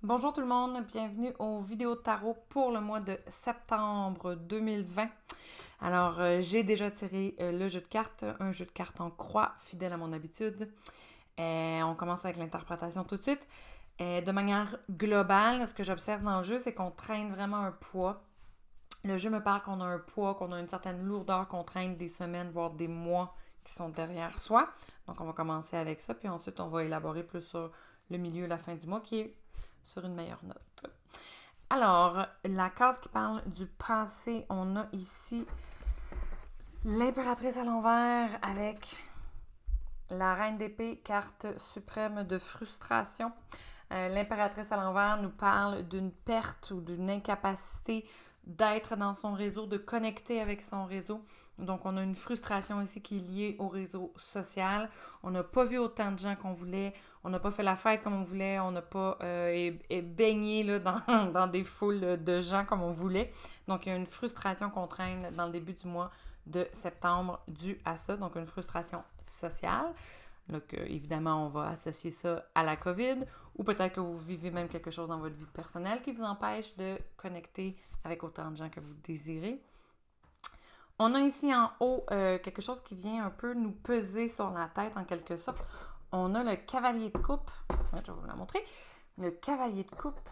Bonjour tout le monde, bienvenue aux vidéos tarot pour le mois de septembre 2020. Alors, j'ai déjà tiré le jeu de cartes, un jeu de cartes en croix, fidèle à mon habitude. On commence avec l'interprétation tout de suite. De manière globale, ce que j'observe dans le jeu, c'est qu'on traîne vraiment un poids. Le jeu me parle qu'on a un poids, qu'on a une certaine lourdeur, qu'on traîne des semaines, voire des mois qui sont derrière soi. Donc, on va commencer avec ça, puis ensuite, on va élaborer plus sur le milieu et la fin du mois, qui est sur une meilleure note. Alors, la case qui parle du passé, on a ici l'impératrice à l'envers avec la reine d'épée, carte suprême de frustration. L'impératrice à l'envers nous parle d'une perte ou d'une incapacité d'être dans son réseau, de connecter avec son réseau. Donc, on a une frustration ici qui est liée au réseau social. On n'a pas vu autant de gens qu'on voulait. On n'a pas fait la fête comme on voulait. On n'a pas baigné là, dans des foules de gens comme on voulait. Donc, il y a une frustration qu'on traîne dans le début du mois de septembre due à ça. Donc, une frustration sociale. Donc, évidemment, on va associer ça à la COVID ou peut-être que vous vivez même quelque chose dans votre vie personnelle qui vous empêche de connecter avec autant de gens que vous désirez. On a ici en haut quelque chose qui vient un peu nous peser sur la tête en quelque sorte. On a le cavalier de coupe. Je vais vous la montrer. Le cavalier de coupe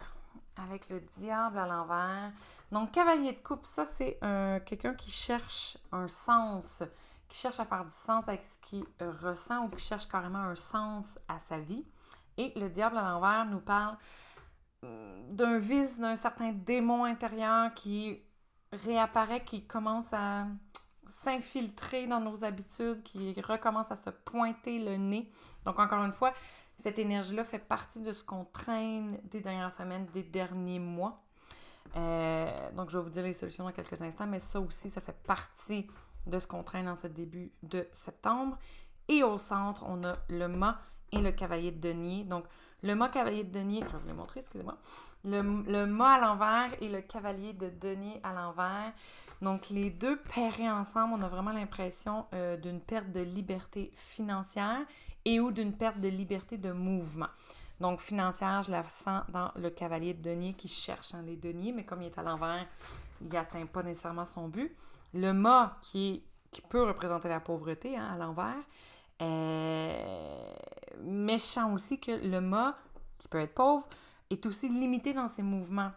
avec le diable à l'envers. Donc, cavalier de coupe, ça, c'est quelqu'un qui cherche un sens, qui cherche à faire du sens avec ce qu'il ressent ou qui cherche carrément un sens à sa vie. Et le diable à l'envers nous parle d'un vice, d'un certain démon intérieur qui réapparaît, qui commence à s'infiltrer dans nos habitudes, qui recommence à se pointer le nez. Donc, encore une fois, cette énergie-là fait partie de ce qu'on traîne des dernières semaines, des derniers mois. Donc, je vais vous dire les solutions dans quelques instants, mais ça aussi, ça fait partie de ce qu'on traîne en ce début de septembre. Et au centre, on a le mât et le cavalier de denier. Donc, le mât cavalier de denier, je vais vous le montrer, excusez-moi. Le mât à l'envers et le cavalier de denier à l'envers. Donc, les deux pairés ensemble, on a vraiment l'impression d'une perte de liberté financière et ou d'une perte de liberté de mouvement. Donc, financière, je la sens dans le cavalier de denier qui cherche les deniers, mais comme il est à l'envers, il n'atteint pas nécessairement son but. Le mât qui peut représenter la pauvreté à l'envers. Méchant aussi que le mât, qui peut être pauvre, est aussi limité dans ses mouvements.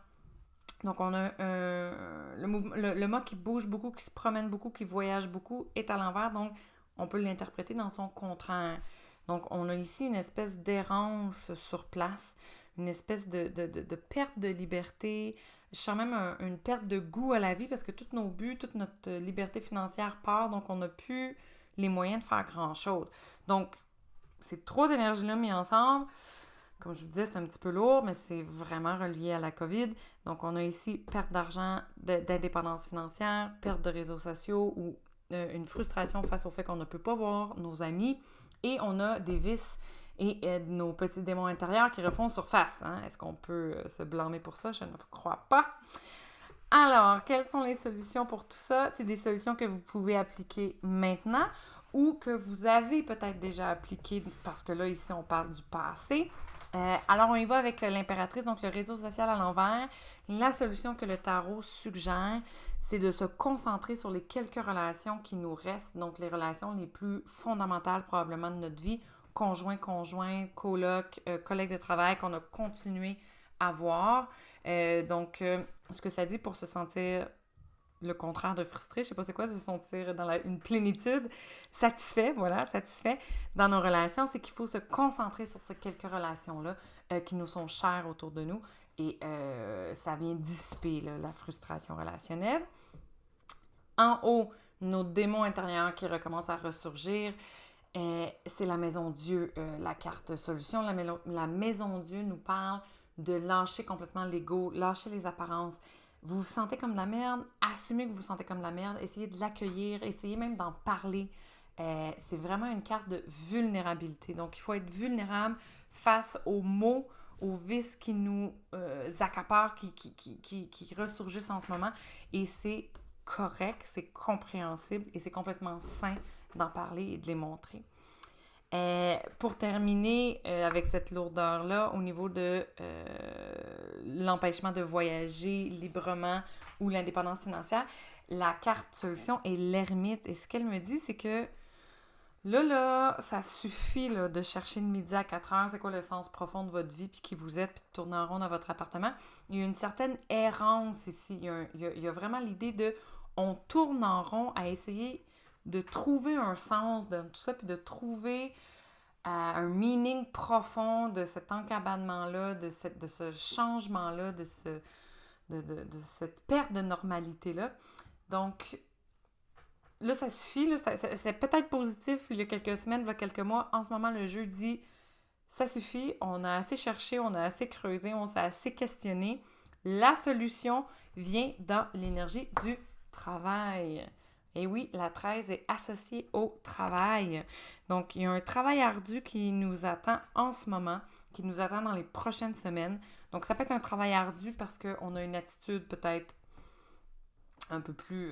Donc, on a le mât qui bouge beaucoup, qui se promène beaucoup, qui voyage beaucoup, est à l'envers. Donc, on peut l'interpréter dans son contraire. Donc, on a ici une espèce d'errance sur place, une espèce de perte de liberté. Je sens même une perte de goût à la vie parce que tous nos buts, toute notre liberté financière part. Donc, on n'a plus les moyens de faire grand-chose. Donc, ces trois énergies-là mises ensemble, comme je vous disais, c'est un petit peu lourd, mais c'est vraiment relié à la COVID. Donc, on a ici perte d'argent, d'indépendance financière, perte de réseaux sociaux ou une frustration face au fait qu'on ne peut pas voir nos amis. Et on a des vices et nos petits démons intérieurs qui refont surface. Hein? Est-ce qu'on peut se blâmer pour ça? Je ne crois pas. Alors, quelles sont les solutions pour tout ça? C'est des solutions que vous pouvez appliquer maintenant ou que vous avez peut-être déjà appliquées parce que là, ici, on parle du passé. Alors, on y va avec l'impératrice, donc le réseau social à l'envers. La solution que le tarot suggère, c'est de se concentrer sur les quelques relations qui nous restent, donc les relations les plus fondamentales probablement de notre vie, conjoint, coloc, collègues de travail qu'on a continué à voir. Ce que ça dit pour se sentir le contraire de frustré, je sais pas c'est quoi, se sentir dans une plénitude, satisfait dans nos relations, c'est qu'il faut se concentrer sur ces quelques relations-là qui nous sont chères autour de nous et ça vient dissiper là, la frustration relationnelle. En haut, nos démons intérieurs qui recommencent à ressurgir, c'est la maison Dieu, la carte solution. La maison Dieu nous parle de lâcher complètement l'ego, lâcher les apparences. Vous vous sentez comme de la merde, assumez que vous vous sentez comme de la merde, essayez de l'accueillir, essayez même d'en parler. C'est vraiment une carte de vulnérabilité. Donc, il faut être vulnérable face aux maux, aux vices qui nous accaparent, qui ressurgissent en ce moment. Et c'est correct, c'est compréhensible et c'est complètement sain d'en parler et de les montrer. pour terminer avec cette lourdeur-là, au niveau de l'empêchement de voyager librement ou l'indépendance financière, la carte solution est l'ermite. Et ce qu'elle me dit, c'est que là, ça suffit là, de chercher de midi à 4 heures, c'est quoi le sens profond de votre vie, puis qui vous êtes, puis de tourner en rond dans votre appartement. Il y a une certaine errance ici. Il y a vraiment l'idée de, on tourne en rond à essayer de trouver un sens de tout ça, puis de trouver un meaning profond de cet encabanement-là, de ce changement-là, de cette perte de normalité-là. Donc, là, ça suffit. Là, c'était peut-être positif il y a quelques semaines, il y a quelques mois. En ce moment, le jeu dit ça suffit. On a assez cherché, on a assez creusé, on s'est assez questionné. La solution vient dans l'énergie du travail. Et oui, la 13 est associée au travail. Donc, il y a un travail ardu qui nous attend en ce moment, qui nous attend dans les prochaines semaines. Donc, ça peut être un travail ardu parce qu'on a une attitude peut-être un peu plus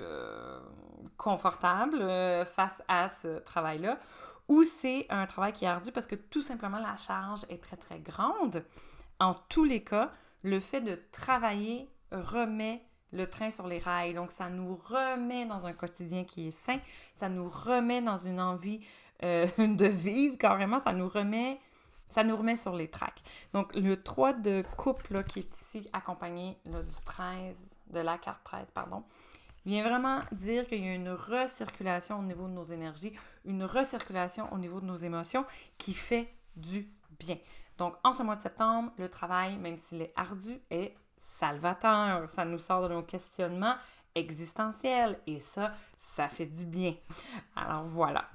confortable face à ce travail-là, ou c'est un travail qui est ardu parce que tout simplement la charge est très, très grande. En tous les cas, le fait de travailler remet le train sur les rails. Donc, ça nous remet dans un quotidien qui est sain, ça nous remet dans une envie de vivre carrément, ça nous remet sur les tracks. Donc, le 3 de coupe là, qui est ici accompagné là, du 13, de la carte 13, pardon, vient vraiment dire qu'il y a une recirculation au niveau de nos énergies, une recirculation au niveau de nos émotions qui fait du bien. Donc, en ce mois de septembre, le travail, même s'il est ardu, est salvateur. Ça nous sort de nos questionnements existentiels et ça fait du bien. Alors, voilà.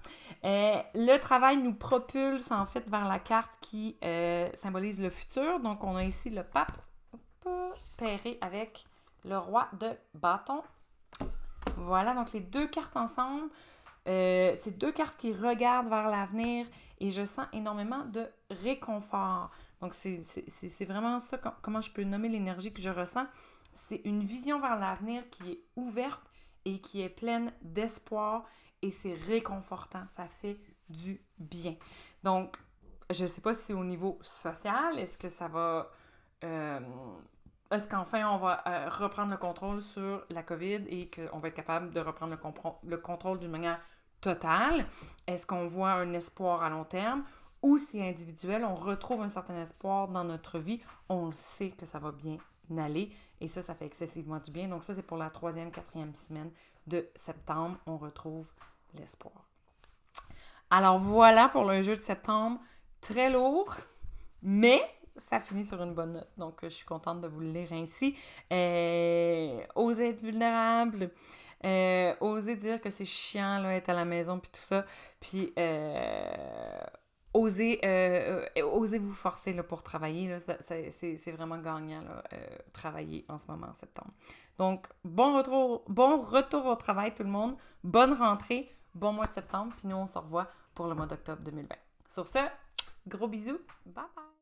Le travail nous propulse en fait vers la carte qui symbolise le futur. Donc, on a ici le pape pairé avec le roi de bâton. Voilà, donc les deux cartes ensemble, c'est deux cartes qui regardent vers l'avenir et je sens énormément de réconfort. Donc, c'est vraiment ça, comment je peux nommer l'énergie que je ressens. C'est une vision vers l'avenir qui est ouverte et qui est pleine d'espoir et c'est réconfortant. Ça fait du bien. Donc, je ne sais pas si au niveau social, est-ce que ça va... est-ce qu'enfin on va reprendre le contrôle sur la COVID et qu'on va être capable de reprendre le contrôle d'une manière totale? Est-ce qu'on voit un espoir à long terme? Ou si individuel, on retrouve un certain espoir dans notre vie, on sait que ça va bien aller et ça fait excessivement du bien. Donc ça, c'est pour la 3e, 4e semaine de septembre, on retrouve l'espoir. Alors voilà pour le jeu de septembre, très lourd, mais ça finit sur une bonne note. Donc je suis contente de vous le lire ainsi. Oser être vulnérable, oser dire que c'est chiant là, être à la maison puis tout ça, puis osez vous forcer là, pour travailler. Là, c'est vraiment gagnant, là, travailler en ce moment en septembre. Donc, bon retour au travail tout le monde. Bonne rentrée, bon mois de septembre. Puis nous, on se revoit pour le mois d'octobre 2020. Sur ce, gros bisous. Bye bye!